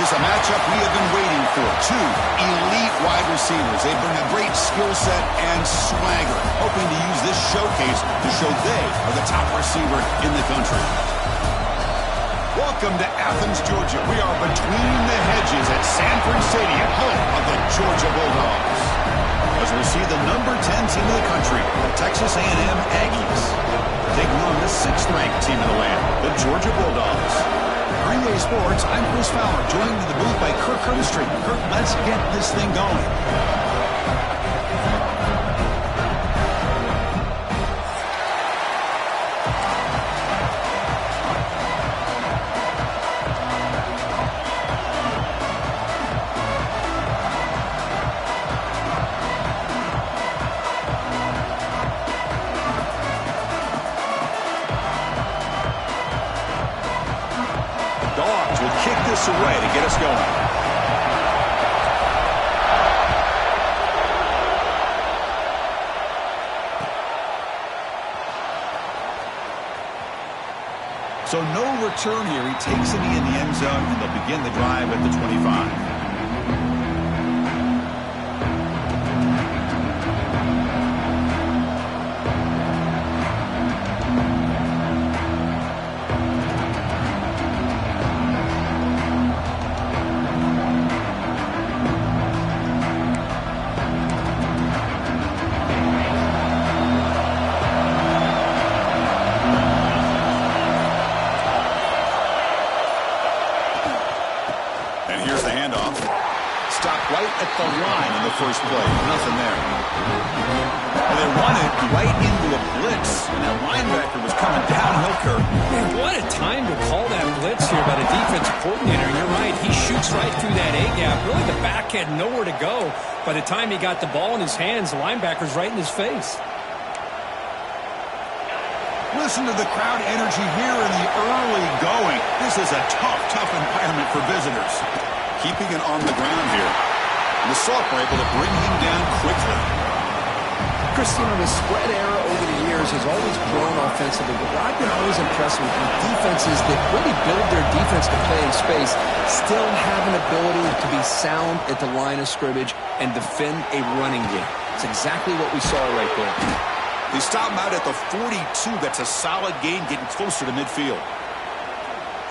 is a matchup we have been waiting for. Two elite wide receivers. They bring a great skill set and swagger, hoping to use this showcase to show they are the top receiver in the country. Welcome to Athens, Georgia. We are between the hedges at Sanford Stadium, home of the Georgia Bulldogs. As we see the number 10 team in the country, the Texas A&M Aggies, taking on the 6th-ranked team in the land, the Georgia Bulldogs. For EA Sports, I'm Chris Fowler, joined in the booth by Kirk Curtis. Kirk, let's get this thing going. Away to get us going. So no return here. He takes it in the end zone, and they'll begin the drive at the 25. The line in the first play. Nothing there. And they run it right into a blitz. And that linebacker was coming downhill, Kirk. Man, what a time to call that blitz here by the defensive coordinator. You're right. He shoots right through that A-gap. Really, the back had nowhere to go. By the time he got the ball in his hands, the linebacker's right in his face. Listen to the crowd energy here in the early going. This is a tough environment for visitors. Keeping it on the ground here. And the Salk were able to bring him down quickly. Christina, the spread era over the years has always grown offensively, but what I've been always impressed with defenses that really build their defense to play in space still have an ability to be sound at the line of scrimmage and defend a running game. It's exactly what we saw right there. They stop him out at the 42. That's a solid gain, getting closer to midfield.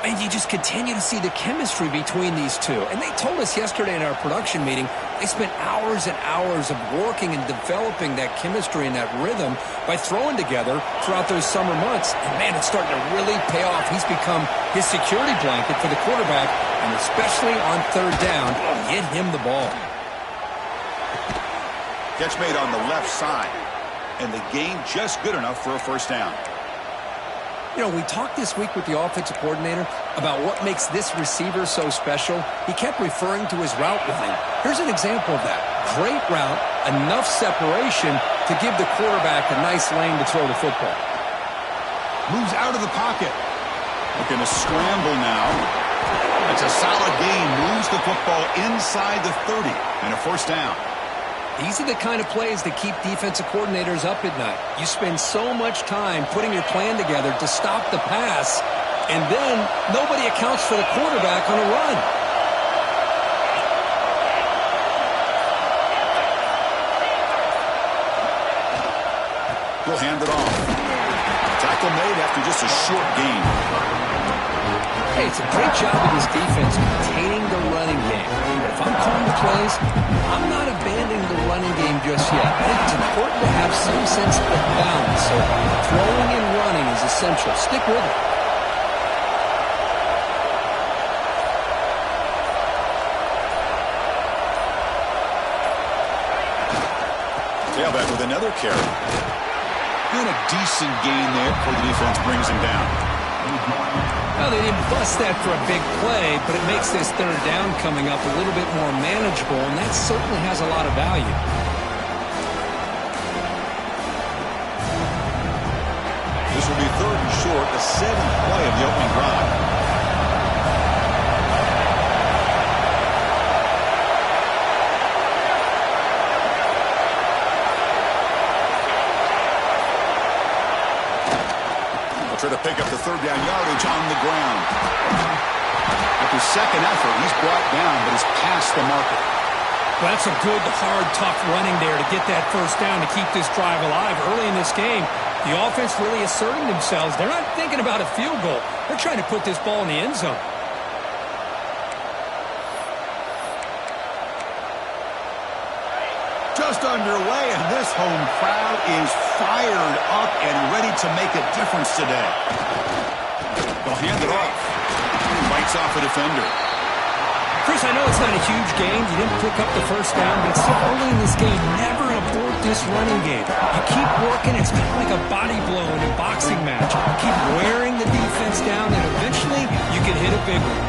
And you just continue to see the chemistry between these two. And they told us yesterday in our production meeting, they spent hours and hours of working and developing that chemistry and that rhythm by throwing together throughout those summer months. And, man, it's starting to really pay off. He's become his security blanket for the quarterback, and especially on third down, get him the ball. Catch made on the left side, and the gain just good enough for a first down. You know, we talked this week with the offensive coordinator about what makes this receiver so special. He kept referring to his route running. Here's an example of that. Great route, enough separation to give the quarterback a nice lane to throw the football. Moves out of the pocket. Looking to scramble now. It's a solid gain. Moves the football inside the 30 and a first down. These are the kind of plays that keep defensive coordinators up at night. You spend so much time putting your plan together to stop the pass, and then nobody accounts for the quarterback on a run. He'll hand it off. Tackle made after just a short gain. Hey, it's a great job of this defense maintaining the running game. If I'm calling the plays, I'm not abandoning the running game just yet. I think it's important to have some sense of balance. So throwing and running is essential. Stick with it. Tailback with another carry. And a decent gain there before the defense brings him down. Well, they didn't bust that for a big play, but it makes this third down coming up a little bit more manageable, and that certainly has a lot of value. This will be third and short, the 7th play of the opening drive. Try to pick up the third down yardage on the ground. The With his second effort, he's brought down, but he's past the marker. Well, that's a good, hard, tough running there to get that first down to keep this drive alive. Early in this game, the offense really asserting themselves. They're not thinking about a field goal. They're trying to put this ball in the end zone. Just underway, and this home crowd is fired up and ready to make a difference today. They'll hand it off. Bites off a defender. Chris, I know it's not a huge game. You didn't pick up the first down, but it's still early in this game. Never abort this running game. You keep working. It's kind of like a body blow in a boxing match. Keep wearing the defense down, and eventually you can hit a big one.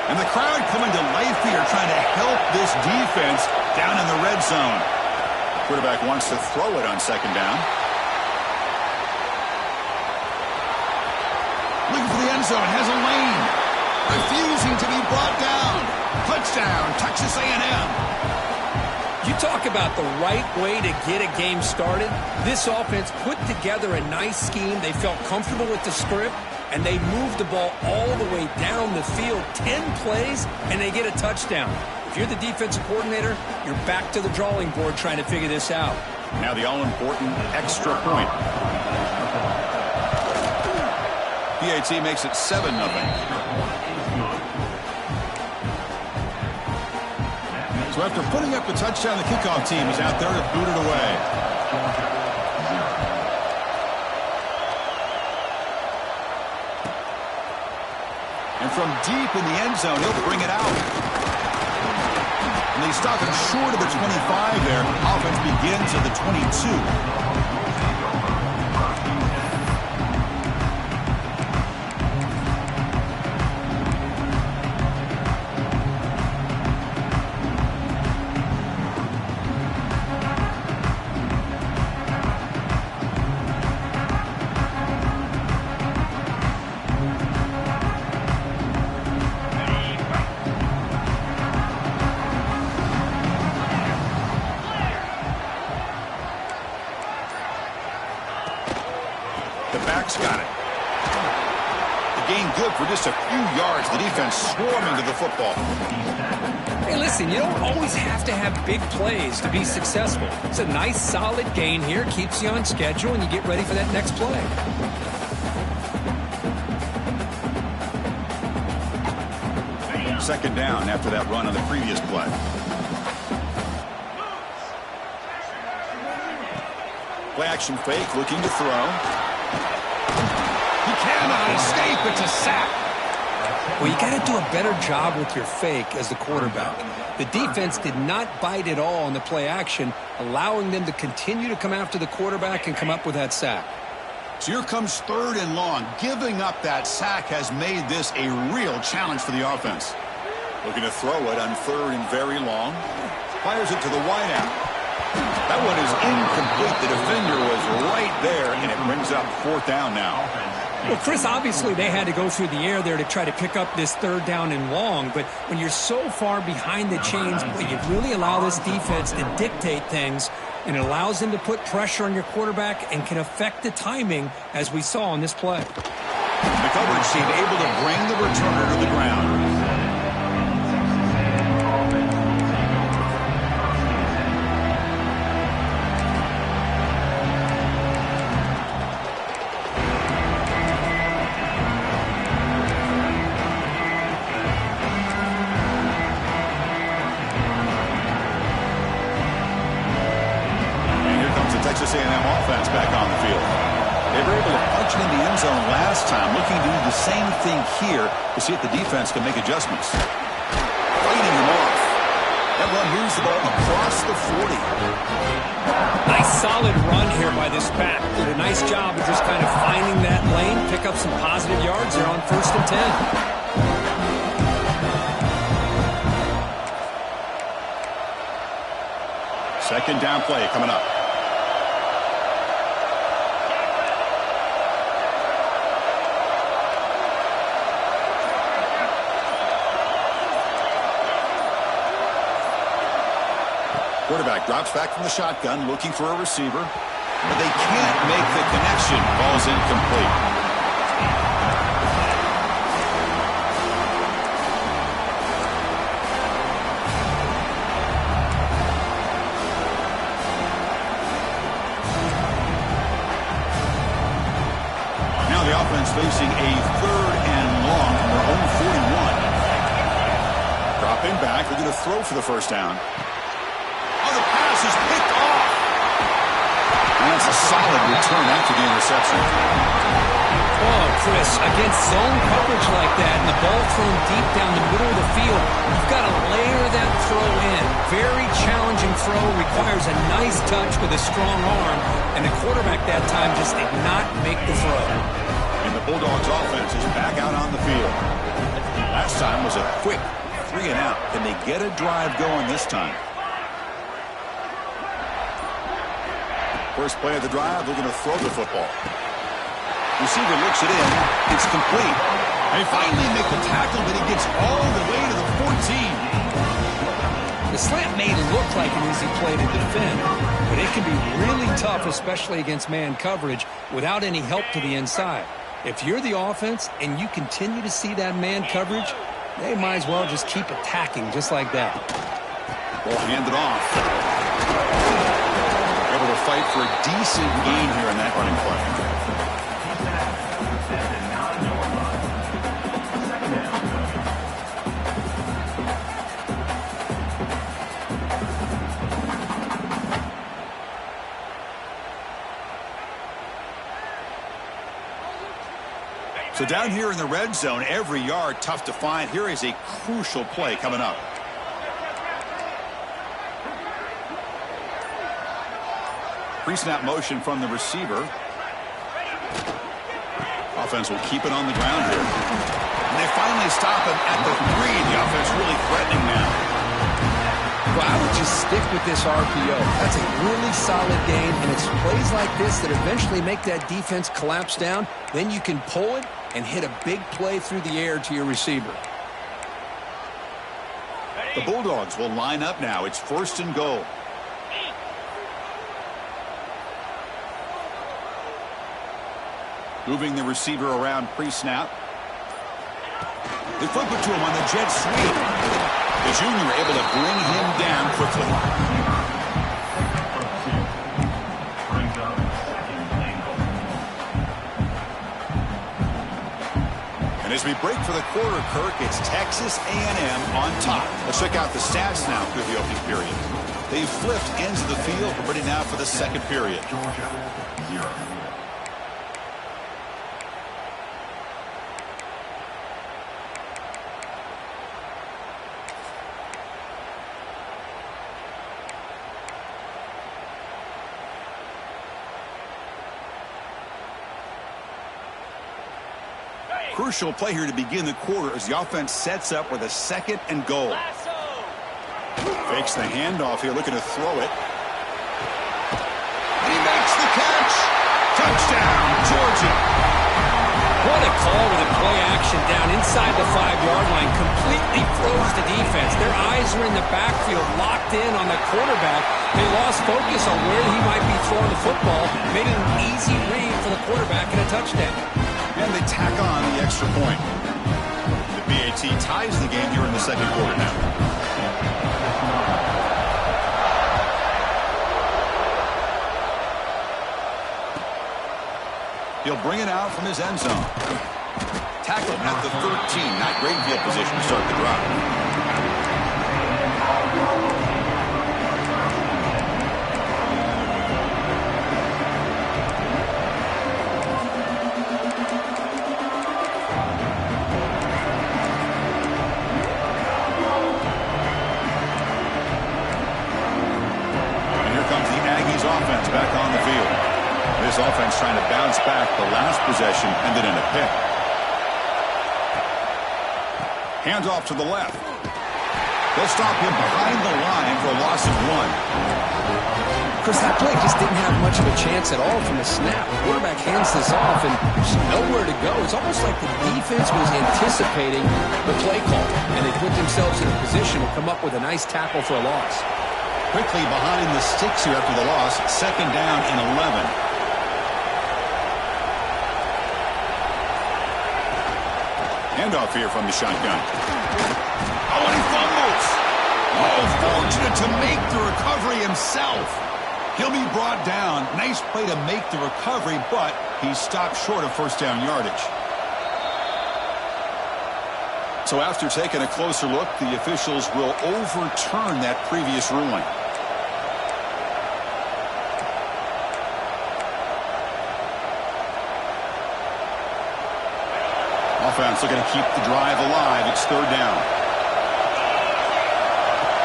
And the crowd coming to life here, trying to help this defense down in the red zone. Quarterback wants to throw it on second down. Looking for the end zone, has a lane. Refusing to be brought down. Touchdown, Texas A&M. You talk about the right way to get a game started. This offense put together a nice scheme. They felt comfortable with the script, and they moved the ball all the way down the field. 10 plays, and they get a touchdown. If you're the defensive coordinator, you're back to the drawing board trying to figure this out. Now the all-important extra point. PAT makes it 7-0. So after putting up the touchdown, the kickoff team is out there to boot it away. And from deep in the end zone, he'll bring it out. And they stop him short of the 25 there. Offense begins at the 22. Got it. The gain good for just a few yards. The defense swarming to the football. Hey, listen, you don't always have to have big plays to be successful. It's a nice, solid gain here. Keeps you on schedule, and you get ready for that next play. Second down after that run on the previous play. Play action fake, looking to throw. He cannot escape. It's a sack. Well, you got to do a better job with your fake as the quarterback. The defense did not bite at all on the play action, allowing them to continue to come after the quarterback and come up with that sack. So here comes 3rd and long. Giving up that sack has made this a real challenge for the offense. Looking to throw it on 3rd and very long. Fires it to the wideout. That one is incomplete. The defender was right there, and it brings up 4th down now. Well, Chris, obviously they had to go through the air there to try to pick up this 3rd down and long, but when you're so far behind the chains, you really allow this defense to dictate things, and it allows them to put pressure on your quarterback and can affect the timing, as we saw on this play. The coverage team able to bring the returner to the ground. Texas A&M offense back on the field. They were able to punch it in the end zone last time, looking to do the same thing here to see if the defense can make adjustments. Fighting him off. That run moves the ball across the 40. Nice solid run here by this back. Did a nice job of just kind of finding that lane, pick up some positive yards there on 1st and 10. Second down play coming up. Quarterback drops back from the shotgun, looking for a receiver, but they can't make the connection. Ball's incomplete. go for the first down. Oh, the pass is picked off. And that's a solid return after the interception. Oh, Chris, against zone coverage like that and the ball thrown deep down the middle of the field, you've got to layer that throw in. Very challenging throw, requires a nice touch with a strong arm, and the quarterback that time just did not make the throw. And the Bulldogs offense is back out on the field. Last time was a quick 3 and out. Can they get a drive going this time? First play of the drive, they're going to throw the football. Receiver looks it in. It's complete. They finally make the tackle, but he gets all the way to the 14. The slant may look like an easy play to defend, but it can be really tough, especially against man coverage, without any help to the inside. If you're the offense and you continue to see that man coverage, they might as well just keep attacking just like that. Ball handed off. Able to fight for a decent gain here in that running play. So down here in the red zone, every yard tough to find. Here is a crucial play coming up. Pre-snap motion from the receiver. Offense will keep it on the ground here. And they finally stop him at the 3. The offense really threatening now. Well, I would just stick with this RPO. That's a really solid game, and it's plays like this that eventually make that defense collapse down. Then you can pull it and hit a big play through the air to your receiver. The Bulldogs will line up now. It's 1st and goal. Moving the receiver around pre-snap. They flip it to him on the jet sweep. The junior able to bring him down quickly. And as we break for the quarter, Kirk, it's Texas A&M on top. Let's check out the stats now through the opening period. They've flipped ends of the field. We're ready now for the second period. Georgia, 0. Crucial play here to begin the quarter as the offense sets up with a 2nd and goal. Fakes the handoff here, looking to throw it. And he makes the catch. Touchdown, Georgia. What a call with a play action down inside the 5-yard line. Completely froze the defense. Their eyes were in the backfield, locked in on the quarterback. They lost focus on where he might be throwing the football. Made it an easy read for the quarterback and a touchdown. And they tack on the extra point. The BAT ties the game here in the second quarter now. He'll bring it out from his end zone. Tackle at the 13. Not great field position to start the drive. Offense back on the field. This offense trying to bounce back. The last possession ended in a pick. Hands off to the left. They'll stop him behind the line for a loss of 1. Chris, that play just didn't have much of a chance at all from the snap. The quarterback hands this off, and there's nowhere to go. It's almost like the defense was anticipating the play call, and they put themselves in a position to come up with a nice tackle for a loss. Quickly behind the sticks here after the loss. 2nd down and 11. Handoff here from the shotgun. Oh, and he fumbles. Oh, fortunate to make the recovery himself. He'll be brought down. Nice play to make the recovery, but he stopped short of 1st down yardage. So after taking a closer look, the officials will overturn that previous ruling. Offense looking to keep the drive alive. It's third down.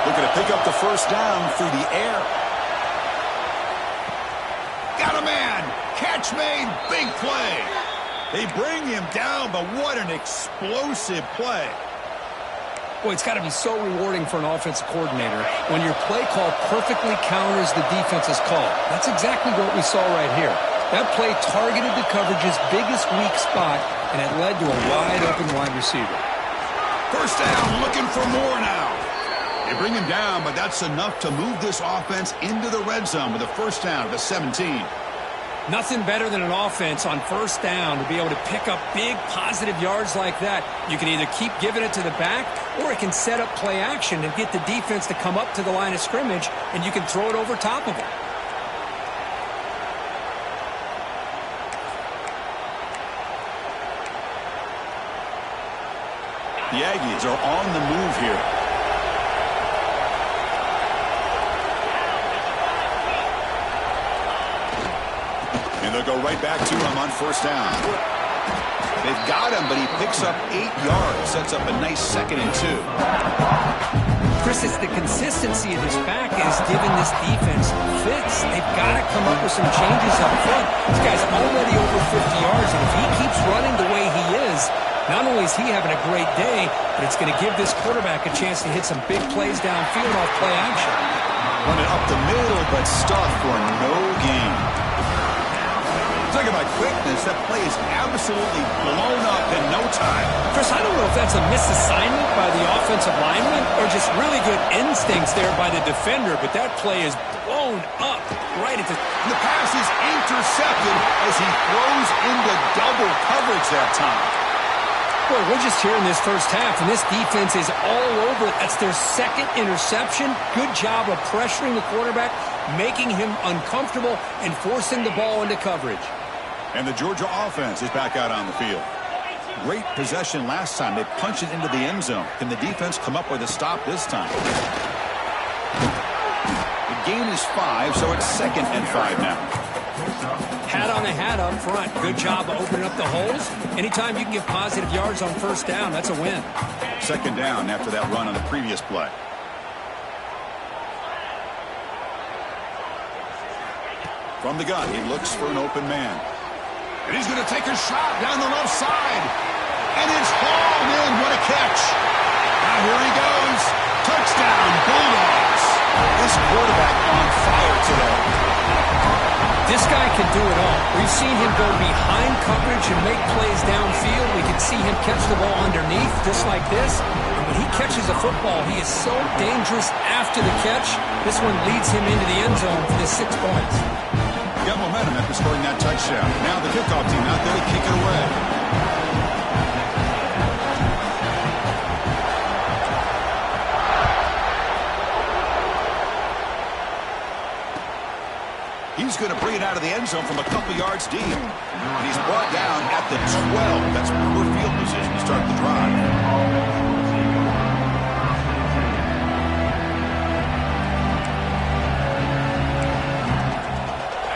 Looking to pick up the first down through the air. Got a man. Catch made. Big play. They bring him down, but what an explosive play. Boy, it's got to be so rewarding for an offensive coordinator when your play call perfectly counters the defense's call. That's exactly what we saw right here. That play targeted the coverage's biggest weak spot, and it led to a wide-open wide receiver. First down, looking for more now. They bring him down, but that's enough to move this offense into the red zone with a first down to 17. Nothing better than an offense on first down to be able to pick up big positive yards like that. You can either keep giving it to the back, or it can set up play action and get the defense to come up to the line of scrimmage, and you can throw it over top of it. The Aggies are on the move here. And they'll go right back to him on first down. They've got him, but he picks up 8 yards. Sets up a nice 2nd and 2. Chris, it's the consistency of this back is giving this defense fits. They've got to come up with some changes up front. This guy's already over 50 yards, and if he keeps running the way he is, not only is he having a great day, but it's going to give this quarterback a chance to hit some big plays downfield off play action. Running up the middle, but stuffed for no gain. Talking about quickness, that play is absolutely blown up in no time. Chris, I don't know if that's a misassignment by the offensive lineman or just really good instincts there by the defender, but that play is blown up right at the... And the pass is intercepted as he throws into double coverage that time. Boy, we're just here in this first half, and this defense is all over it. That's their 2nd interception. Good job of pressuring the quarterback, making him uncomfortable, and forcing the ball into coverage. And the Georgia offense is back out on the field. Great possession last time. They punched it into the end zone. Can the defense come up with a stop this time? The gain is 5, so it's 2nd and 5 now. Hat on a hat up front. Good job of opening up the holes. Anytime you can get positive yards on first down, that's a win. 2nd down after that run on the previous play. From the gun, he looks for an open man. And he's going to take a shot down the left side. And it's hauled in. What a catch. Now here he goes. Touchdown, Bulldogs. This quarterback on fire today. This guy can do it all. We've seen him go behind coverage and make plays downfield. We can see him catch the ball underneath, just like this. And when he catches a football, he is so dangerous after the catch. This one leads him into the end zone for the 6 points. Got momentum after scoring that touchdown. Now the kickoff team out there to kick it away. He's going to bring it out of the end zone from a couple yards deep. And he's brought down at the 12. That's poor field position to start the drive.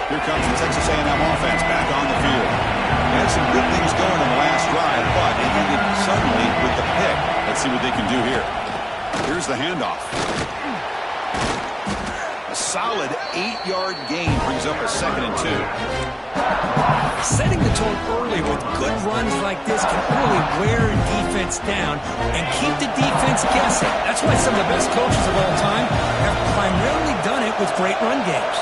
Here comes the Texas A&M offense back on the field. They had some good things going in the last drive, but it ended suddenly with the pick. Let's see what they can do here. Here's the handoff. A solid 8-yard gain brings up a 2nd and 2. Setting the tone early with good runs like this can really wear a defense down and keep the defense guessing. That's why some of the best coaches of all time have primarily done it with great run games.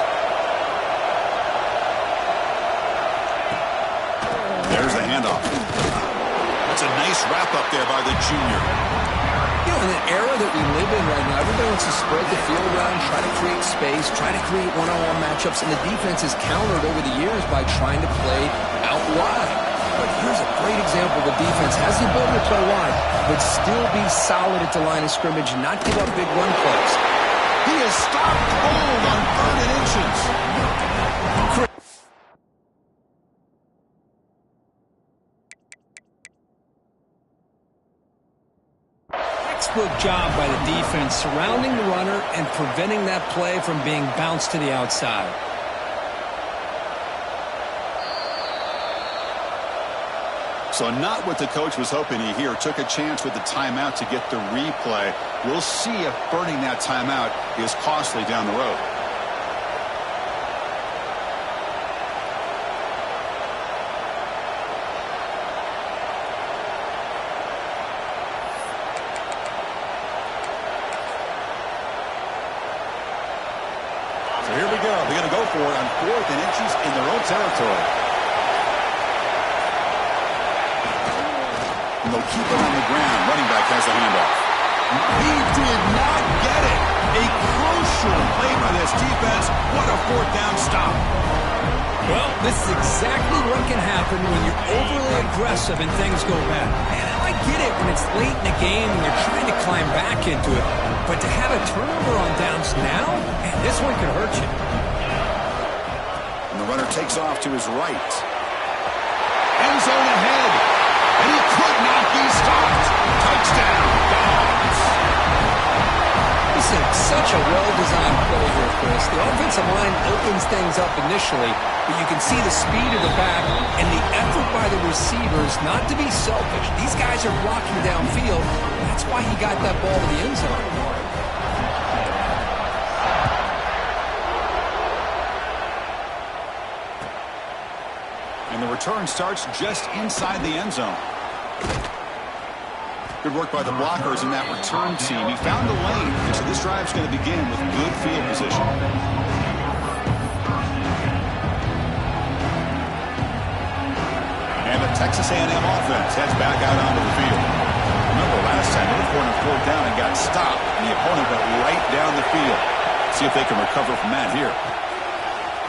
There's the handoff. That's a nice wrap-up there by the junior. You know, in an era that we live in right now, everybody wants to spread the field around, try to create space, try to create one-on-one matchups, and the defense is countered over the years by trying to play out wide. But here's a great example of a defense has the ability to play wide, but still be solid at the line of scrimmage and not give up big run plays. He is stopped cold on 3rd and inches. textbook job by the defense, surrounding the runner and preventing that play from being bounced to the outside. So not what the coach was hoping to hear. Took a chance with the timeout to get the replay. We'll see if burning that timeout is costly down the road. So here we go. They're going to go for it on 4th and inches in their own territory. And they'll keep it on the ground. Running back has the handoff. He did not get it. A crucial play by this defense. What a 4th down stop. Well, this is exactly what can happen when you're overly aggressive and things go bad. And I get it when it's late in the game and you're trying to climb back into it. But to have a turnover on downs now, man, this one could hurt you. And the runner takes off to his right. End zone ahead. And he could not be stopped. Touchdown, Dogs. This is such a well-designed play here, Chris. The offensive line opens things up initially, but you can see the speed of the back and the effort by the receivers not to be selfish. These guys are blocking downfield. That's why he got that ball to the end zone. And the return starts just inside the end zone. Good work by the blockers in that return team. He found a lane, and so this drive's going to begin with good field position. And the Texas A&M offense heads back out onto the field. Remember last time they were going on 4th down and got stopped, and the opponent went right down the field. See if they can recover from that here.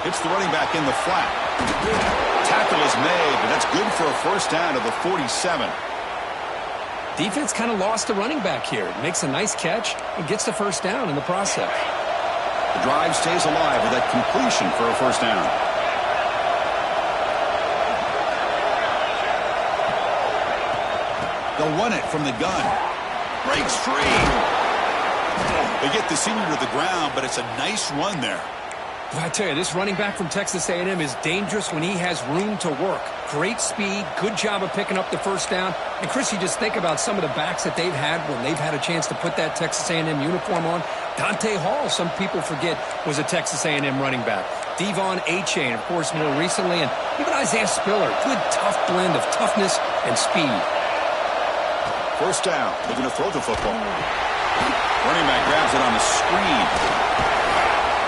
Hits the running back in the flat. Tackle is made, but that's good for a 1st down to the 47. Defense kind of lost the running back here. Makes a nice catch and gets the 1st down in the process. The drive stays alive with that completion for a 1st down. They'll run it from the gun. Breaks free. They get the senior to the ground, but it's a nice run there. Well, I tell you, this running back from Texas A&M is dangerous when he has room to work. Great speed, good job of picking up the 1st down. And, Chris, you just think about some of the backs that they've had when they've had a chance to put that Texas A&M uniform on. Dante Hall, some people forget, was a Texas A&M running back. Devon Achane, of course, more recently. And even Isaiah Spiller, good, tough blend of toughness and speed. 1st down, looking to throw the football. Running back grabs it on the screen.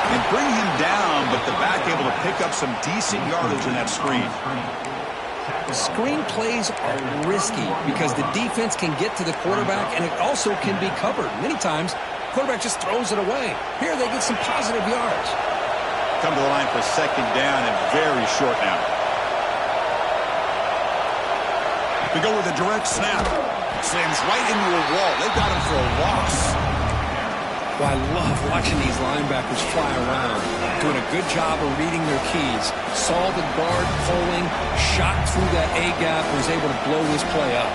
And bring him down, but the back able to pick up some decent yardage in that screen. Screen plays are risky because the defense can get to the quarterback, and it also can be covered. Many times, quarterback just throws it away. Here they get some positive yards. Come to the line for 2nd down and very short now. We go with a direct snap. Slams right into a wall. They got him for a loss. Well, I love watching these linebackers fly around, doing a good job of reading their keys. Saw the guard pulling, shot through that A-gap, was able to blow this play up.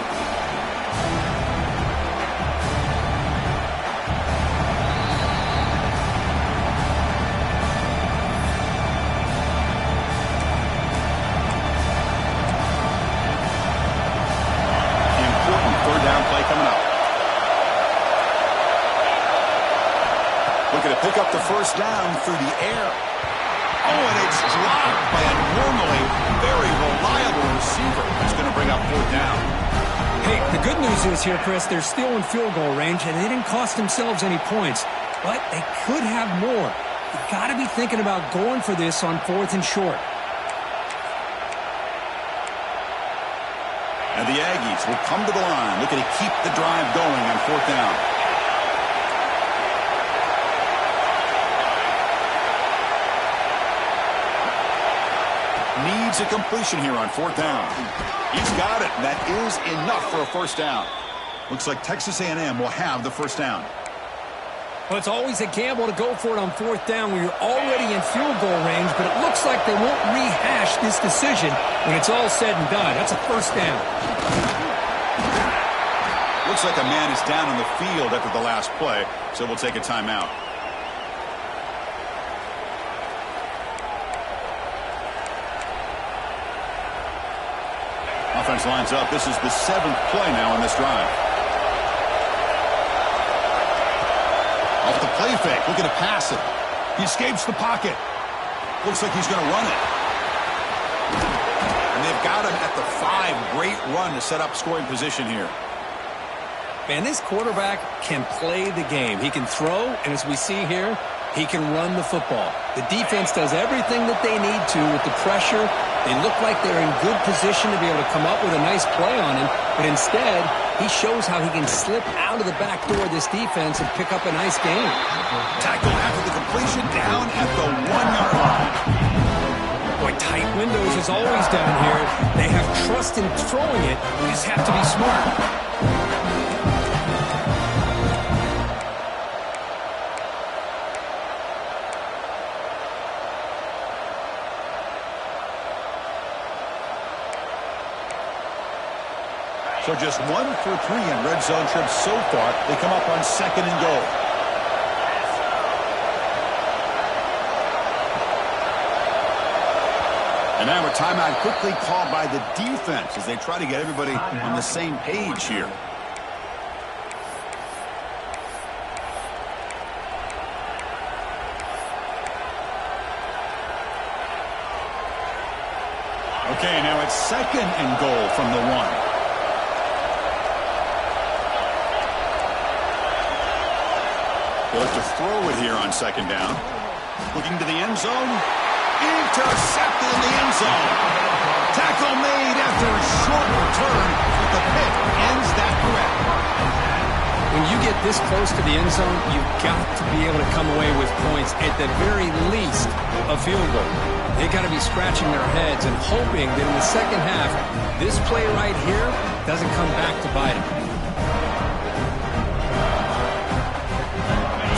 Important 3rd down play coming up. Looking to pick up the 1st down through the air. Oh, and it's dropped by a normally very reliable receiver. It's going to bring up 4th down. Hey, the good news is here, Chris, they're still in field goal range, and they didn't cost themselves any points. But they could have more. You've got to be thinking about going for this on 4th and short. And the Aggies will come to the line, looking to keep the drive going on 4th down. Needs a completion here on 4th down. He's got it, and that is enough for a 1st down. Looks like Texas A&M will have the 1st down. Well, it's always a gamble to go for it on 4th down when you're already in field goal range, but it looks like they won't rehash this decision when it's all said and done. That's a 1st down. Looks like a man is down on the field after the last play, so we'll take a timeout. Offense lines up. This is the 7th play now on this drive. Off the play fake, looking to pass it. He escapes the pocket. Looks like he's going to run it. And they've got him at the 5. Great run to set up scoring position here. Man, this quarterback can play the game. He can throw, and as we see here, he can run the football. The defense does everything that they need to with the pressure. They look like they're in good position to be able to come up with a nice play on him, but instead, he shows how he can slip out of the back door of this defense and pick up a nice gain. Tackled after the completion, down at the 1-yard line. Boy, tight windows is always down here. They have trust in throwing it. You just have to be smart. So just 1 for 3 in red zone trips so far. They come up on 2nd and goal. And now a timeout quickly called by the defense as they try to get everybody on the same page here. Okay, now it's 2nd and goal from the 1. They'll have to throw it here on 2nd down. Looking to the end zone. Intercepted in the end zone. Tackle made after a short return, but the pick ends that threat. When you get this close to the end zone, you've got to be able to come away with points, at the very least, a field goal. They've got to be scratching their heads and hoping that in the second half, this play right here doesn't come back to bite them.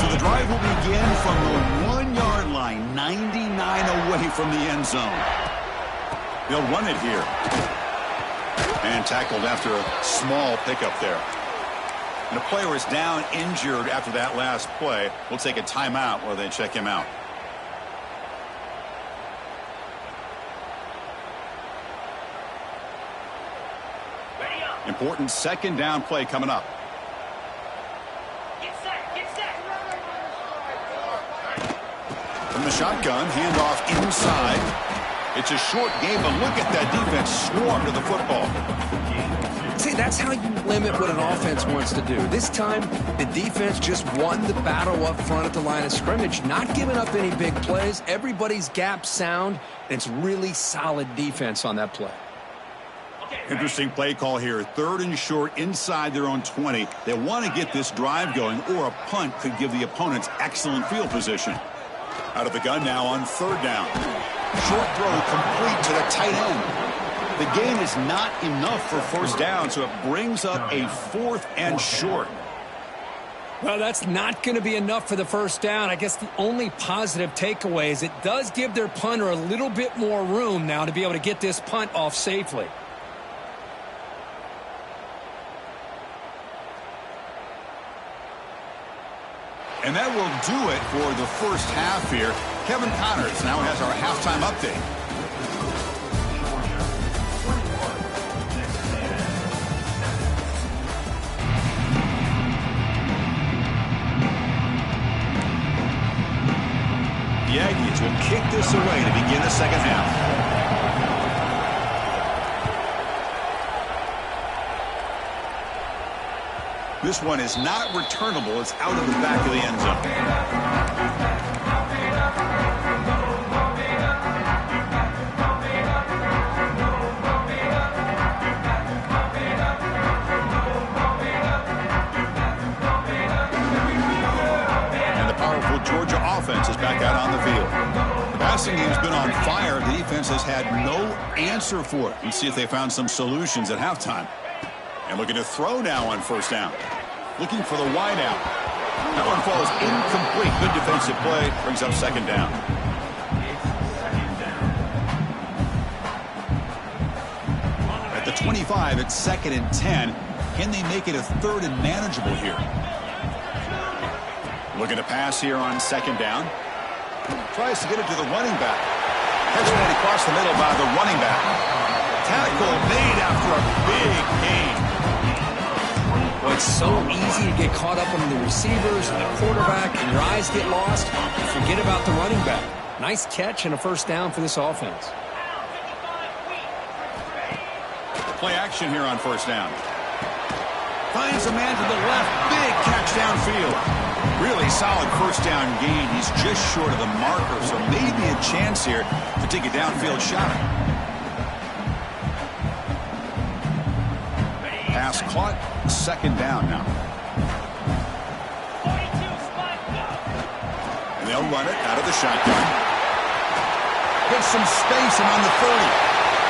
So the drive will begin from the 1-yard line, 99 away from the end zone. They'll run it here. And tackled after a small pickup there. And a player is down injured after that last play. We'll take a timeout while they check him out. Important 2nd down play coming up. Get set. From the shotgun, handoff inside. It's a short game, but look at that defense swarm to the football. See, that's how you limit what an offense wants to do. This time, the defense just won the battle up front at the line of scrimmage, not giving up any big plays. Everybody's gap sound, and it's really solid defense on that play. Interesting play call here. 3rd and short inside their own 20. They want to get this drive going, or a punt could give the opponents excellent field position. Out of the gun now on 3rd down. Short throw complete to the tight end. The gain is not enough for 1st down, so it brings up a 4th and short. Well, that's not going to be enough for the 1st down. I guess the only positive takeaway is it does give their punter a little bit more room now to be able to get this punt off safely. And that will do it for the first half here. Kevin Connors now has our halftime update. The Aggies will kick this away to begin the second half. This one is not returnable. It's out of the back of the end zone. And the powerful Georgia offense is back out on the field. The passing game's been on fire. The defense has had no answer for it. Let's see if they found some solutions at halftime. And looking to throw now on 1st down. Looking for the wide out. That one falls incomplete. Good defensive play. Brings up 2nd down. At the 25, it's 2nd and 10. Can they make it a third and manageable here? Looking to pass here on second down. Tries to get it to the running back. Catching it across the middle by the running back. Tackle made after a big gain. Well, it's so easy to get caught up on the receivers and the quarterback, and your eyes get lost. Forget about the running back. Nice catch and a first down for this offense. Play action here on first down. Finds a man to the left. Big catch downfield. Really solid first down gain. He's just short of the marker, so maybe a chance here to take a downfield shot. Pass caught. Second down now. And they'll run it out of the shotgun. Gets some space and on the 30.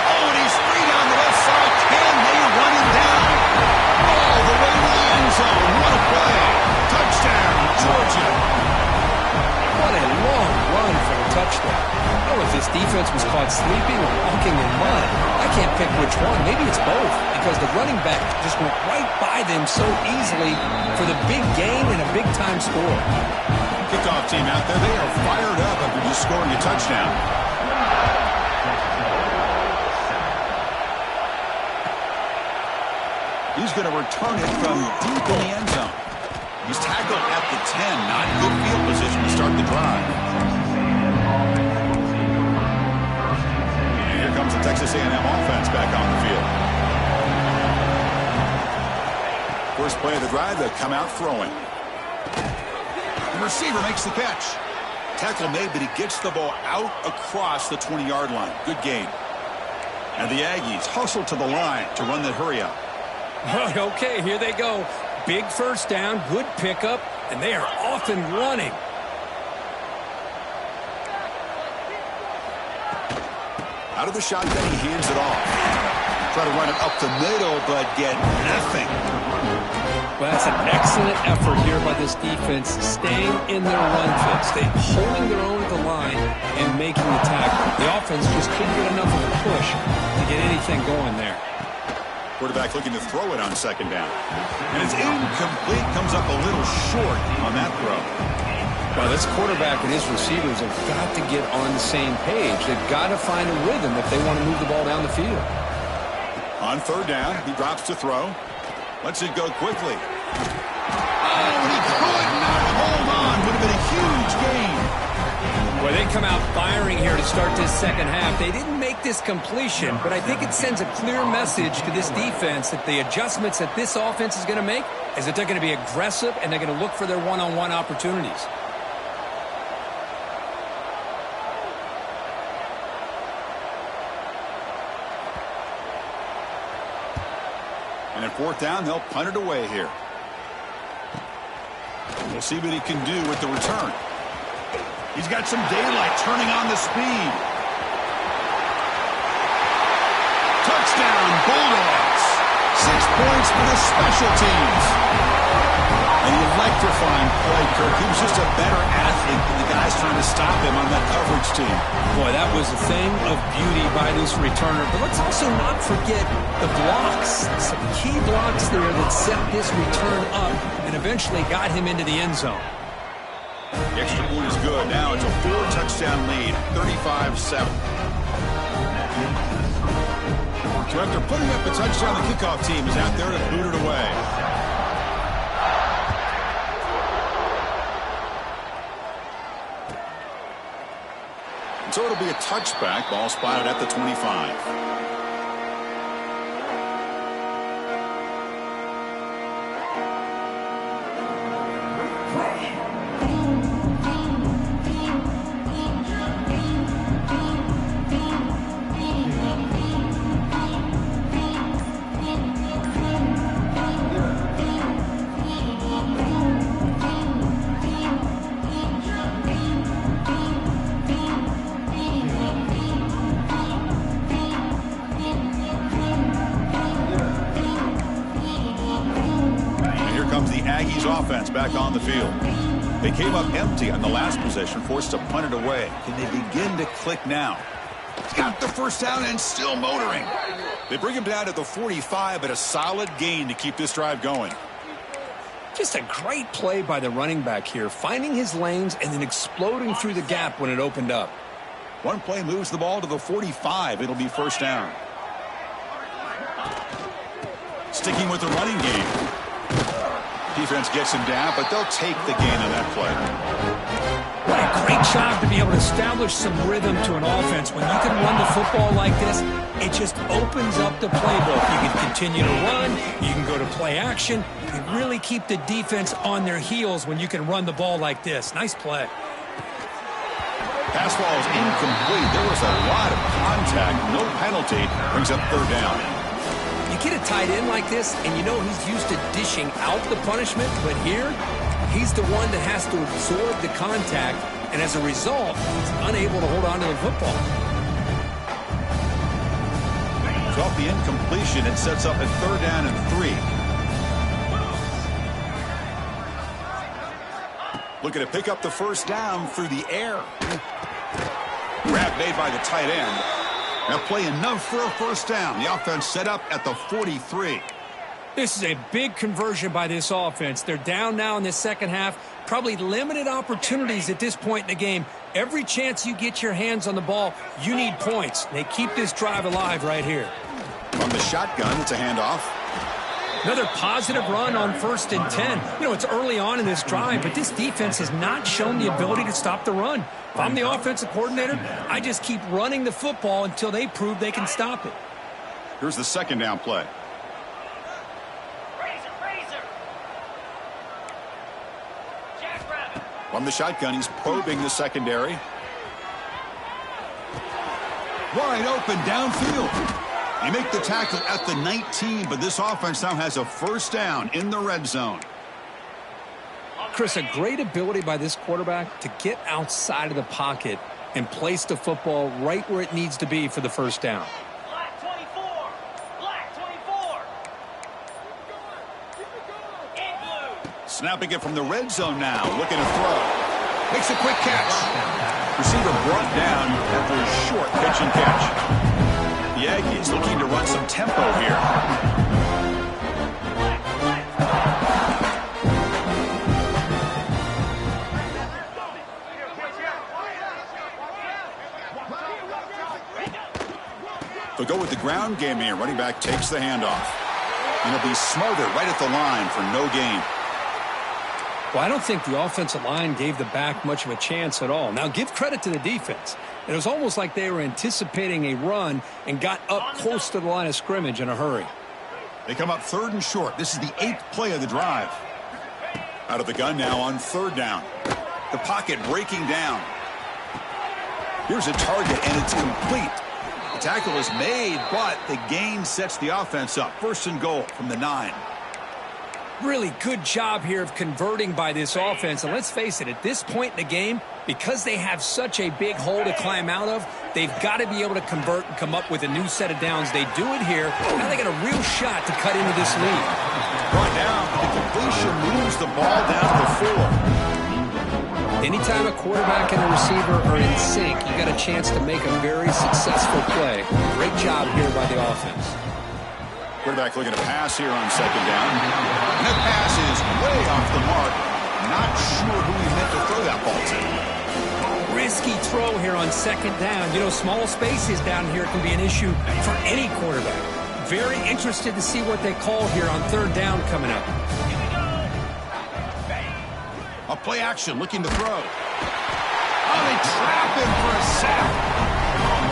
Oh, and he's free down the left side. Can they run him down? All the way to the end zone. What a play. Touchdown, Georgia. What a long run for the touchdown. I don't know if this defense was caught sleeping or walking in mud. I can't pick which one. Maybe it's both, because the running back just went right by them so easily for the big gain and a big-time score. Kickoff team out there, they are fired up after just scoring a touchdown. He's going to return it from deep in the end zone. He's tackled at the 10. Not good field position to start the drive. And here comes the Texas A&M offense back on the field. First play of the drive, they come out throwing. The receiver makes the catch. Tackle made, but he gets the ball out across the 20-yard line. Good gain. And the Aggies hustle to the line to run the hurry-up. Okay, here they go. Big first down, good pickup, and they are off and running. Out of the shotgun, he hands it off. Try to run it up the middle, but get nothing. Well, that's an excellent effort here by this defense, staying in their run fit, holding their own at the line and making the tackle. The offense just couldn't get enough of a push to get anything going there. Quarterback looking to throw it on second down. And it's incomplete. Comes up a little short on that throw. Well, this quarterback and his receivers have got to get on the same page. They've got to find a rhythm if they want to move the ball down the field. On third down, he drops to throw. Lets it go quickly. Oh, he could not hold on. Would have been a huge gain. Well, they come out firing here to start this second half. They didn't make this completion, but I think it sends a clear message to this defense that the adjustments that this offense is going to make is that they're going to be aggressive and they're going to look for their one-on-one opportunities. And at fourth down, they'll punt it away here. We'll see what he can do with the return. He's got some daylight, turning on the speed. Touchdown, Bulldogs. 6 points for the special teams. An electrifying play, Kirk. He was just a better athlete than the guys trying to stop him on that coverage team. Boy, that was a thing of beauty by this returner. But let's also not forget the blocks. Some key blocks there that set this return up and eventually got him into the end zone. The extra point is good. Now it's a 4-touchdown lead, 35-7. So after putting up a touchdown, the kickoff team is out there to boot it away. And so it'll be a touchback. Ball spotted at the 25. Offense back on the field. They came up empty on the last possession, forced to punt it away. Can they begin to click now? got the first down and still motoring. They bring him down to the 45, but a solid gain to keep this drive going. Just a great play by the running back here, finding his lanes and then exploding through the gap when it opened up. One play moves the ball to the 45. It'll be first down. Sticking with the running game. Defense gets him down, but they'll take the gain on that play. What a great job to be able to establish some rhythm to an offense. When you can run the football like this, it just opens up the playbook. You can continue to run. You can go to play action. You really keep the defense on their heels when you can run the ball like this. Nice play. Pass ball is incomplete. There was a lot of contact. No penalty. Brings up third down. You get a tight end like this, and you know he's used to dishing out the punishment, but here, he's the one that has to absorb the contact, and as a result, he's unable to hold on to the football. So off the incompletion, it sets up at third down and 3. Looking to pick up the first down through the air. Grab made by the tight end. Now play enough for a first down. The offense set up at the 43. This is a big conversion by this offense. They're down now in the second half. Probably limited opportunities at this point in the game. Every chance you get your hands on the ball, you need points. They keep this drive alive right here. From the shotgun, it's a handoff. Another positive run on 1st and 10. You know, it's early on in this drive, but this defense has not shown the ability to stop the run. If I'm the offensive coordinator, I just keep running the football until they prove they can stop it. Here's the second down play. From the shotgun, he's probing the secondary. Wide open downfield. You make the tackle at the 19, but this offense now has a first down in the red zone. Chris, a great ability by this quarterback to get outside of the pocket and place the football right where it needs to be for the first down. Black 24. Black 24. In blue. Snapping it from the red zone now. Looking to throw. Makes a quick catch. Receiver brought down after a short pitch and catch. The Aggies looking to run some tempo here. They'll go with the ground game here. Running back takes the handoff. And he'll be smarter right at the line for no gain. Well, I don't think the offensive line gave the back much of a chance at all. Now, give credit to the defense. It was almost like they were anticipating a run and got up close to the line of scrimmage in a hurry. They come up 3rd and short. This is the 8th play of the drive. Out of the gun now on 3rd down. The pocket breaking down. Here's a target, and it's complete. The tackle is made, but the gain sets the offense up. 1st and goal from the 9. Really good job here of converting by this offense. And let's face it, at this point in the game, because they have such a big hole to climb out of, they've got to be able to convert and come up with a new set of downs. They do it here. Now they got a real shot to cut into this lead. Brought down, but the completion moves the ball down to the 4. Anytime a quarterback and a receiver are in sync, you got a chance to make a very successful play. Great job here by the offense. Quarterback looking to pass here on 2nd down. And that pass is way off the mark. Not sure who he meant to throw that ball to. Risky throw here on 2nd down. You know, small spaces down here can be an issue for any quarterback. Very interested to see what they call here on 3rd down coming up. A play action looking to throw. Oh, they trap him for a sack.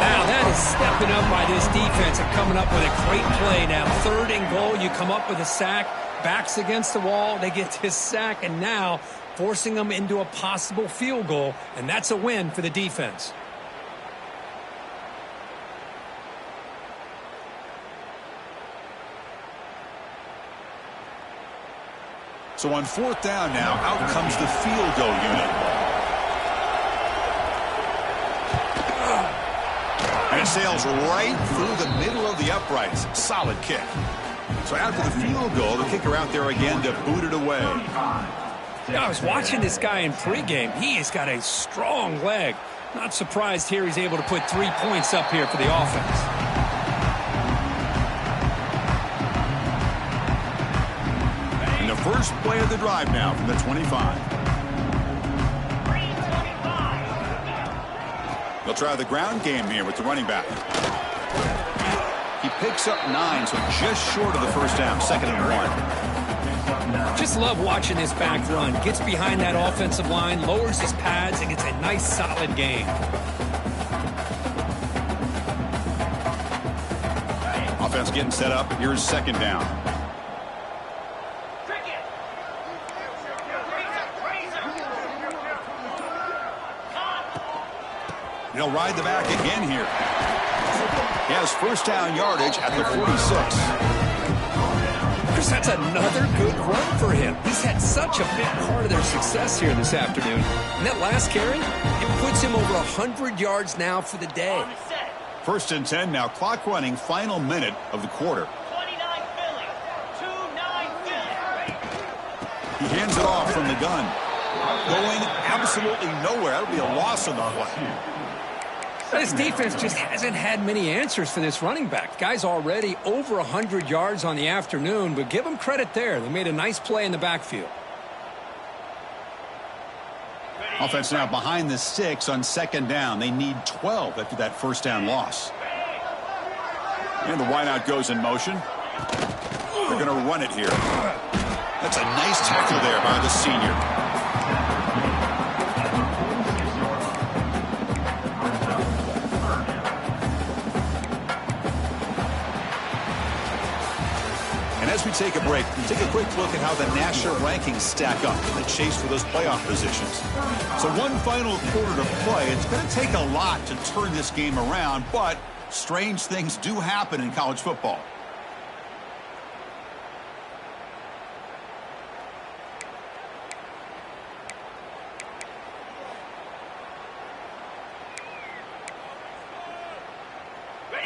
Now that is stepping up by this defense and coming up with a great play. Now 3rd and goal, you come up with a sack, backs against the wall, they get this sack, and now forcing them into a possible field goal, and that's a win for the defense. So on 4th down now, out comes the field goal unit. And it sails right through the middle of the uprights. Solid kick. So after the field goal, the kicker out there again to boot it away. I was watching this guy in pregame. He has got a strong leg. Not surprised here he's able to put 3 points up here for the offense. And the first play of the drive now from the 25. They'll try the ground game here with the running back. He picks up 9, so just short of the first down, 2nd and 1. Just love watching this back run. Gets behind that offensive line, lowers his pads, and gets a nice solid gain. Offense getting set up. Here's 2nd down. He'll ride the back again here. He has first down yardage at the 46. Chris, that's another good run for him. He's had such a big part of their success here this afternoon. And that last carry, it puts him over 100 yards now for the day. 1st and 10 now. Clock running. Final minute of the quarter. 29 Philly. 2-9 Philly. He hands it off from the gun. Going absolutely nowhere. That'll be a loss on the play. This defense just hasn't had many answers for this running back. Guy's already over 100 yards on the afternoon, but give them credit there. They made a nice play in the backfield. Offense now behind the 6 on 2nd down. They need 12 after that first down loss. And the wideout goes in motion. They're going to run it here. That's a nice tackle there by the senior. As we take a break, take a quick look at how the national rankings stack up in the chase for those playoff positions. So one final quarter to play. It's going to take a lot to turn this game around, but strange things do happen in college football.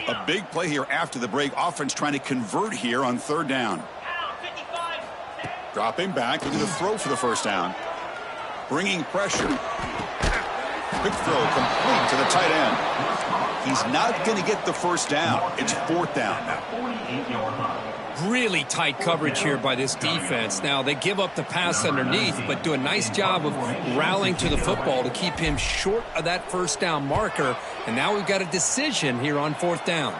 A big play here after the break. Offense trying to convert here on 3rd down. Dropping back, looking to throw for the first down. Bringing pressure. Quick throw complete to the tight end. He's not going to get the first down. It's 4th down. Really tight coverage here by this defense. Now, they give up the pass underneath, but do a nice job of rallying to the football to keep him short of that first down marker. And now we've got a decision here on 4th down.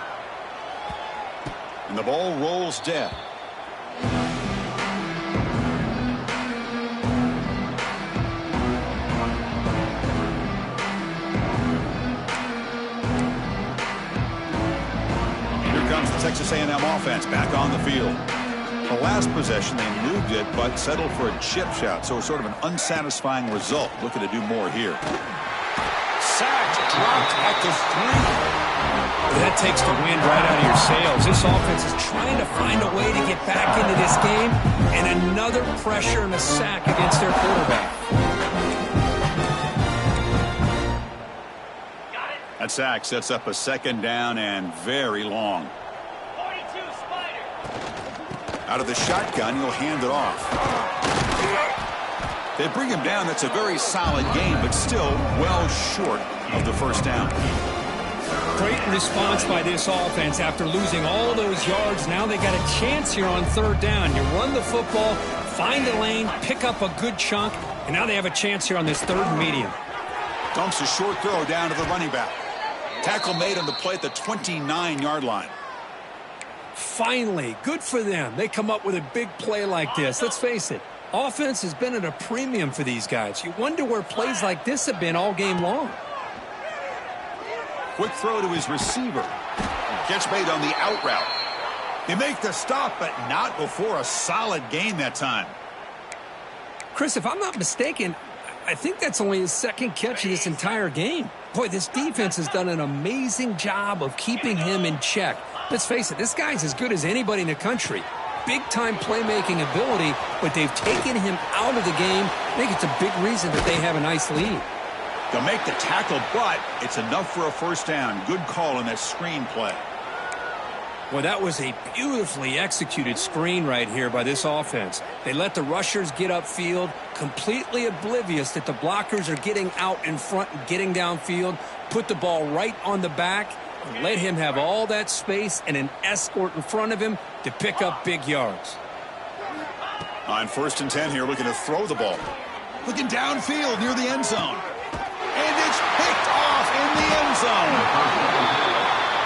And the ball rolls dead. Texas A&M offense back on the field. The last possession, they moved it, but settled for a chip shot, so sort of an unsatisfying result. Looking to do more here. Sacked, dropped at the 3. That takes the wind right out of your sails. This offense is trying to find a way to get back into this game, and another pressure and a sack against their quarterback. That sack sets up a 2nd down and very long. Out of the shotgun, he'll hand it off. They bring him down. That's a very solid game, but still well short of the first down. Great response by this offense after losing all those yards. Now they got a chance here on 3rd down. You run the football, find a lane, pick up a good chunk, and now they have a chance here on this 3rd and medium. Dumps a short throw down to the running back. Tackle made on the play at the 29-yard line. Finally, good for them. They come up with a big play like this. Let's face it, offense has been at a premium for these guys. You wonder where plays like this have been all game long. Quick throw to his receiver. Catch made on the out route. They make the stop, but not before a solid gain that time. Chris, if I'm not mistaken, I think that's only his 2nd catch of this entire game. Boy, this defense has done an amazing job of keeping him in check. Let's face it, this guy's as good as anybody in the country. Big-time playmaking ability, but they've taken him out of the game. I think it's a big reason that they have a nice lead. They'll make the tackle, but it's enough for a first down. Good call on that screen play. Well, that was a beautifully executed screen right here by this offense. They let the rushers get upfield, completely oblivious that the blockers are getting out in front and getting downfield, put the ball right on the back, and let him have all that space and an escort in front of him to pick up big yards. On 1st and 10 here, looking to throw the ball. Looking downfield near the end zone. And it's picked off in the end zone.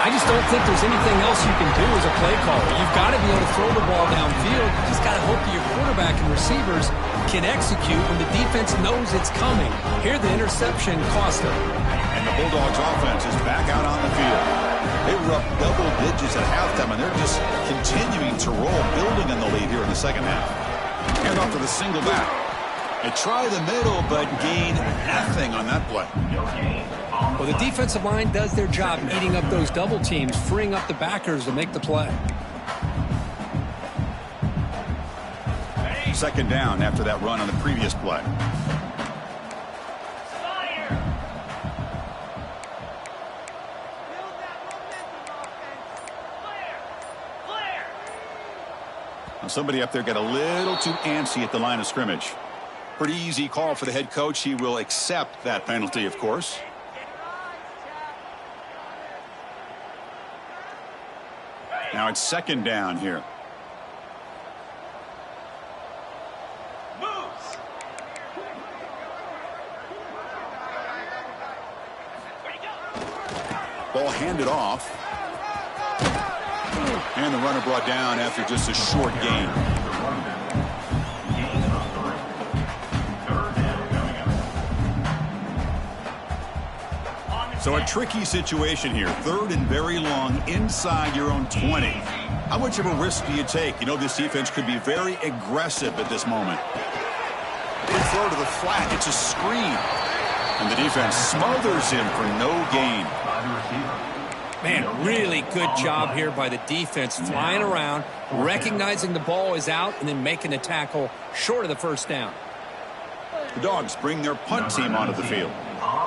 I just don't think there's anything else you can do as a play caller. You've got to be able to throw the ball downfield. You just got to hope that your quarterback and receivers can execute when the defense knows it's coming. Here, the interception cost them. And the Bulldogs offense is back out on the field. They were up double digits at halftime, and they're just continuing to roll, building on the lead here in the second half. Hand off to the single back. They try the middle, but gain nothing on that play. Well, the defensive line does their job eating up those double teams, freeing up the backers to make the play. Second down after that run on the previous play. Now somebody up there got a little too antsy at the line of scrimmage. Pretty easy call for the head coach. He will accept that penalty, of course. Now it's second down here. Ball handed off. And the runner brought down after just a short gain. So a tricky situation here. 3rd and very long inside your own 20. How much of a risk do you take? You know, this defense could be very aggressive at this moment. Big throw to the flat. It's a screen. And the defense smothers him for no gain. Man, really good job here by the defense, flying around, recognizing the ball is out, and then making the tackle short of the first down. The Dogs bring their punt team onto the field.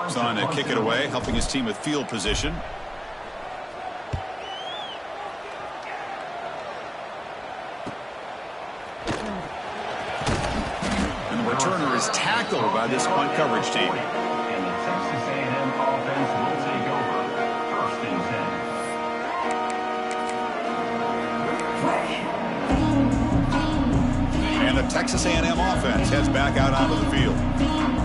Son to kick it away, helping his team with field position. And the returner is tackled by this punt coverage team. And the Texas A&M offense will take over 1st and 10. And the Texas A&M offense heads back out onto the field.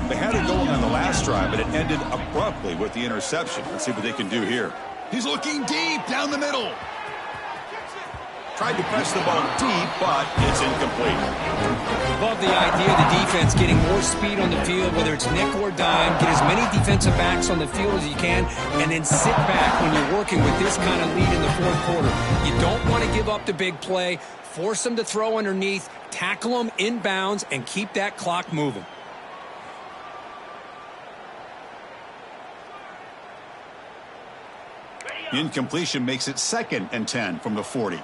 They had it going on the last drive, but it ended abruptly with the interception. Let's see what they can do here. He's looking deep down the middle. Tried to press the ball deep, but it's incomplete. Love the idea of the defense getting more speed on the field, whether it's nickel or dime. Get as many defensive backs on the field as you can, and then sit back when you're working with this kind of lead in the 4th quarter. You don't want to give up the big play. Force them to throw underneath, tackle them inbounds, and keep that clock moving. Incompletion makes it 2nd and 10 from the 40.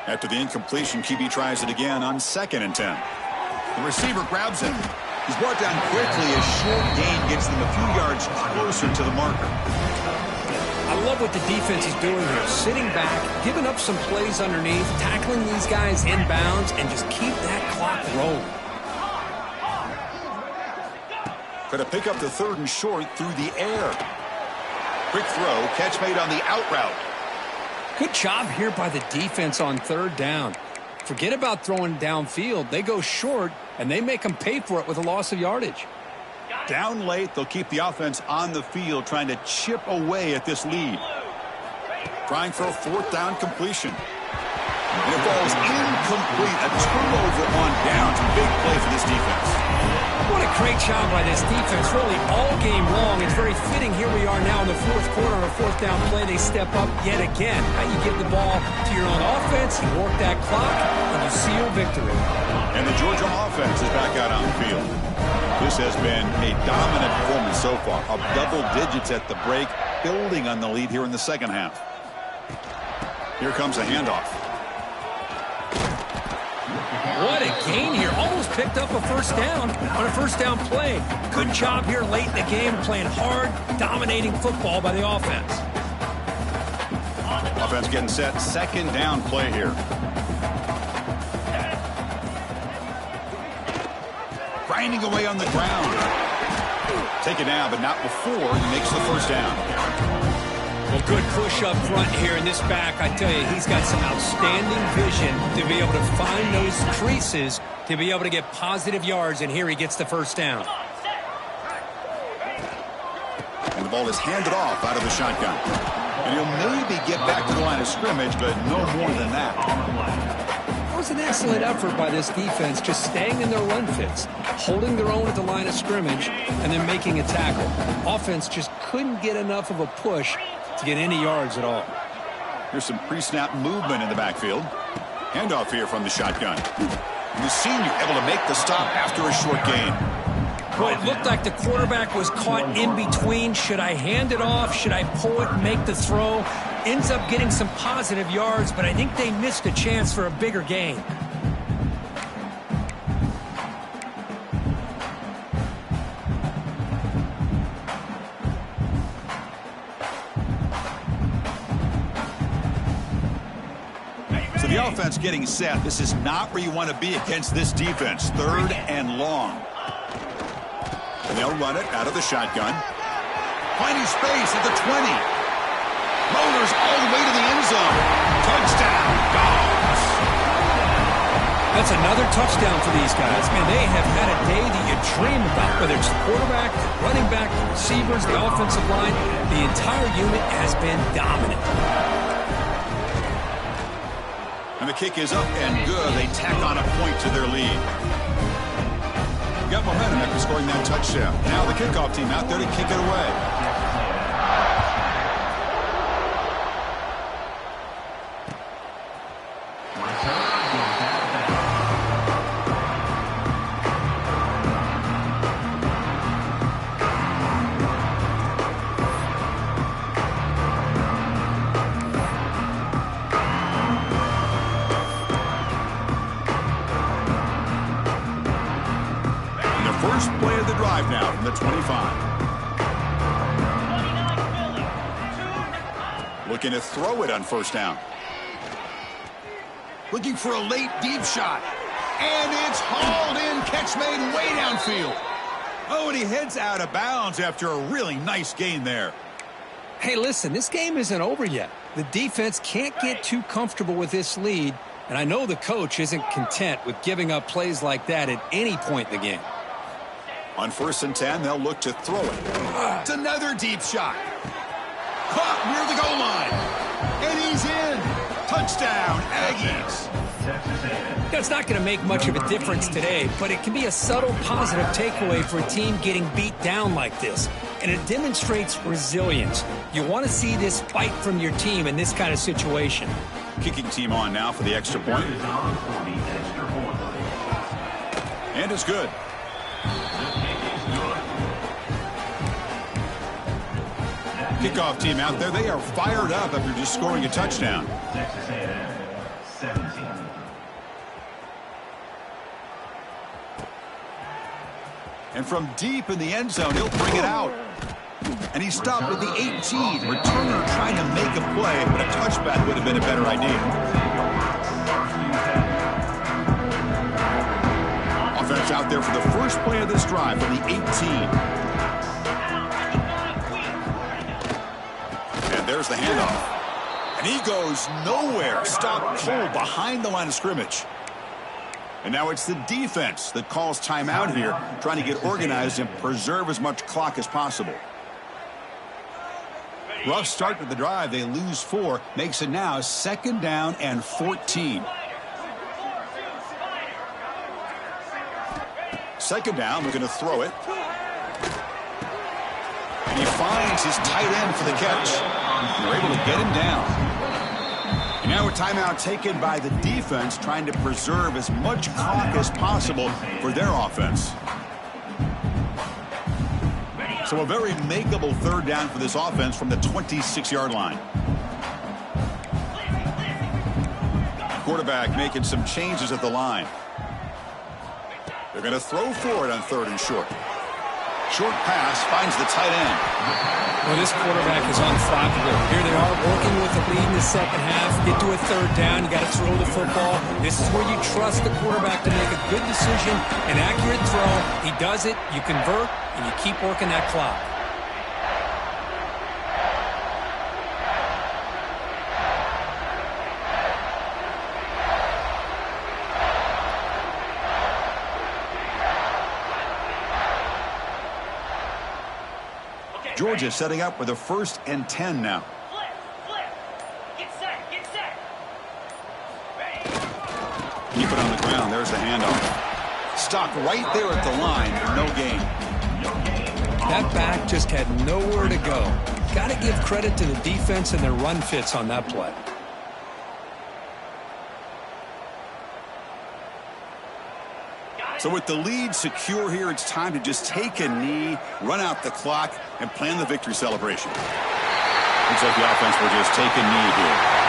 After the incompletion, QB tries it again on 2nd and 10. The receiver grabs it. He's brought down quickly. A short gain gets them a few yards closer to the marker. I love what the defense is doing here. Sitting back, giving up some plays underneath, tackling these guys inbounds, and just keep that clock rolling. Going to pick up the 3rd and short through the air. Quick throw, catch made on the out route. Good job here by the defense on 3rd down. Forget about throwing downfield. They go short, and they make them pay for it with a loss of yardage. Down late, they'll keep the offense on the field, trying to chip away at this lead. Trying for a 4th down completion. And it falls incomplete. A turnover on downs. Big play for this defense. What a great job by this defense, really all game long. It's very fitting. Here we are now in the 4th quarter on a 4th down play. They step up yet again. How you give the ball to your own offense, you work that clock, and you seal victory. And the Georgia offense is back out on the field. This has been a dominant performance so far. Up double digits at the break, building on the lead here in the second half. Here comes a handoff. What a gain here. Almost picked up a first down on a first down play. Good job here late in the game, playing hard, dominating football by the offense. Offense getting set. Second down play here. Grinding away on the ground. Take it down, but not before he makes the first down. Well, good push up front here in this back. I tell you, he's got some outstanding vision to be able to find those creases to be able to get positive yards, and here he gets the first down. And the ball is handed off out of the shotgun. And he'll maybe get back to the line of scrimmage, but no more than that. It was an excellent effort by this defense, just staying in their run fits, holding their own at the line of scrimmage, and then making a tackle. Offense just couldn't get enough of a push to get any yards at all. Here's some pre-snap movement in the backfield. Handoff here from the shotgun. And the senior able to make the stop after a short gain. Well, it looked like the quarterback was caught in between. Should I hand it off? Should I pull it and make the throw? Ends up getting some positive yards, but I think they missed a chance for a bigger gain. So the offense getting set. This is not where you want to be against this defense. Third and long. And they'll run it out of the shotgun. Finding space at the 20. Motors all the way to the end zone. Touchdown, Dogs. That's another touchdown for these guys. Man, they have had a day that you dream about, whether it's the quarterback, the running back, the receivers, the offensive line. The entire unit has been dominant. And the kick is up and good. They tack on a point to their lead. Got momentum after scoring that touchdown. Now the kickoff team out there to kick it away. First play of the drive now from the 25. Looking to throw it on first down. Looking for a late deep shot. And it's hauled in. Catch made way downfield. Oh, and he heads out of bounds after a really nice gain there. Hey, listen, this game isn't over yet. The defense can't get too comfortable with this lead, and I know the coach isn't content with giving up plays like that at any point in the game. On 1st and 10, they'll look to throw it. It's another deep shot. Caught near the goal line. And he's in. Touchdown, Aggies. That's not going to make much of a difference today, but it can be a subtle positive takeaway for a team getting beat down like this. And it demonstrates resilience. You want to see this fight from your team in this kind of situation. Kicking team on now for the extra point. And it's good. Kickoff team out there. They are fired up after just scoring a touchdown. Texas A&M 17. And from deep in the end zone, he'll bring it out. And he's stopped at the 18. Returner trying to make a play, but a touchback would have been a better idea. Offense out there for the first play of this drive from the 18. And there's the handoff. And he goes nowhere. Stop cold behind the line of scrimmage. And now it's the defense that calls timeout here, trying to get organized and preserve as much clock as possible. Rough start to the drive. They lose 4. Makes it now 2nd down and 14. 2nd down. We're going to throw it. And he finds his tight end for the catch. They're able to get him down. And now a timeout taken by the defense, trying to preserve as much clock as possible for their offense. So a very makeable 3rd down for this offense from the 26-yard line. Quarterback making some changes at the line. They're going to throw for it on 3rd and short. Short pass finds the tight end. Well, this quarterback is unflappable. Here they are working with the lead in the second half. Get to a third down. You got to throw the football. This is where you trust the quarterback to make a good decision, an accurate throw. He does it. You convert, and you keep working that clock. Georgia setting up with a 1st and 10 now. Flip. Get set. Ready. Keep it on the ground. There's the handoff. Stopped right there at the line for no gain. That back just had nowhere to go. Got to give credit to the defense and their run fits on that play. So with the lead secure here, it's time to just take a knee, run out the clock, and plan the victory celebration. Looks like the offense will just take a knee here.